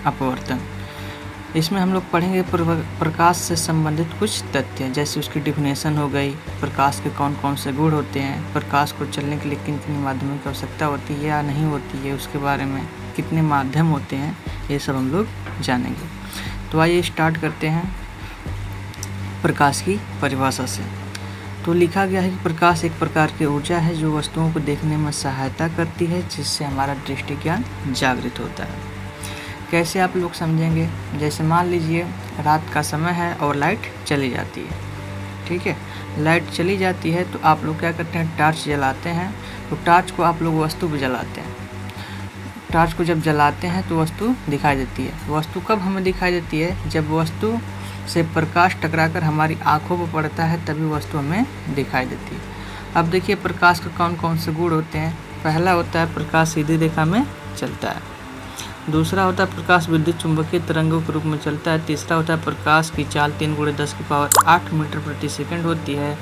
अपवर्तन। इसमें हम लोग पढ़ेंगे प्रकाश से संबंधित कुछ तथ्य, जैसे उसकी डिफिनेशन हो गई, प्रकाश के कौन कौन से गुण होते हैं, प्रकाश को चलने के लिए किन किन माध्यमों की आवश्यकता होती है या नहीं होती है, उसके बारे में कितने माध्यम होते हैं, ये सब हम लोग जानेंगे। तो आइए स्टार्ट करते हैं प्रकाश की परिभाषा से। तो लिखा गया है कि प्रकाश एक प्रकार की ऊर्जा है जो वस्तुओं को देखने में सहायता करती है, जिससे हमारा दृष्टि ज्ञान जागृत होता है। कैसे आप लोग समझेंगे? जैसे मान लीजिए रात का समय है और लाइट चली जाती है, ठीक है। लाइट चली जाती है तो आप लोग क्या करते हैं, टॉर्च जलाते हैं। तो टॉर्च को आप लोग वस्तु पर जलाते हैं। टॉर्च को जब जलाते हैं तो वस्तु दिखाई देती है। वस्तु कब हमें दिखाई देती है? जब वस्तु से प्रकाश टकराकर हमारी आँखों पर पड़ता है, तभी वस्तु हमें दिखाई देती है। अब देखिए प्रकाश के कौन कौन से गुण होते हैं। पहला होता है प्रकाश सीधी रेखा में चलता है। दूसरा होता है प्रकाश विद्युत चुंबकीय तरंगों के रूप में चलता है। तीसरा होता है प्रकाश की चाल 3 × 10⁸ मीटर प्रति सेकंड होती है।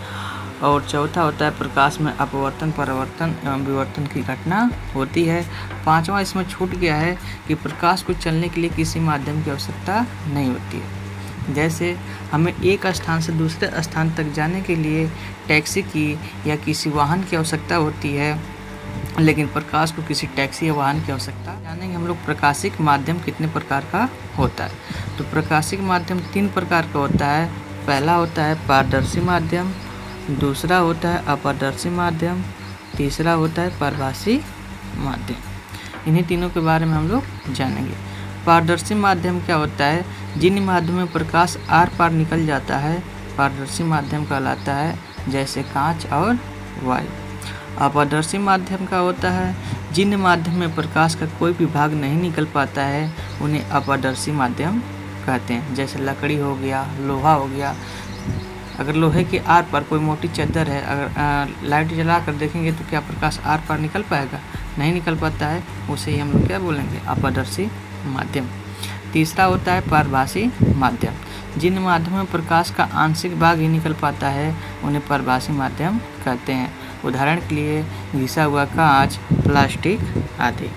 और चौथा होता है प्रकाश में अपवर्तन, परावर्तन एवं विवर्तन की घटना होती है। पांचवा इसमें छूट गया है कि प्रकाश को चलने के लिए किसी माध्यम की आवश्यकता नहीं होती है। जैसे हमें एक स्थान से दूसरे स्थान तक जाने के लिए टैक्सी की या किसी वाहन की आवश्यकता होती है, लेकिन प्रकाश को किसी टैक्सी या वाहन की आवश्यकता। जानेंगे हम लोग प्रकाशिक माध्यम कितने प्रकार का होता है। तो प्रकाशिक माध्यम 3 प्रकार का होता है। पहला होता है पारदर्शी माध्यम, दूसरा होता है अपारदर्शी माध्यम, तीसरा होता है पारभासी माध्यम। इन्हीं तीनों के बारे में हम लोग जानेंगे। पारदर्शी माध्यम क्या होता है? जिन माध्यमों में प्रकाश आर पार निकल जाता है पारदर्शी माध्यम कहलाता है, जैसे कांच और वायु। अपारदर्शी माध्यम का होता है जिन माध्यम में प्रकाश का कोई भी भाग नहीं निकल पाता है, उन्हें अपारदर्शी माध्यम कहते हैं। जैसे लकड़ी हो गया, लोहा हो गया। अगर लोहे के आर पार कोई मोटी चादर है, अगर लाइट जला कर देखेंगे तो क्या प्रकाश आर पार निकल पाएगा? नहीं निकल पाता है। उसे ही हम लोग क्या बोलेंगे? अपारदर्शी माध्यम। तीसरा होता है पारभासी माध्यम। जिन माध्यमों में प्रकाश का आंशिक भाग ही निकल पाता है, उन्हें पारभासी माध्यम कहते हैं। उदाहरण के लिए घिसा हुआ कांच, प्लास्टिक आदि।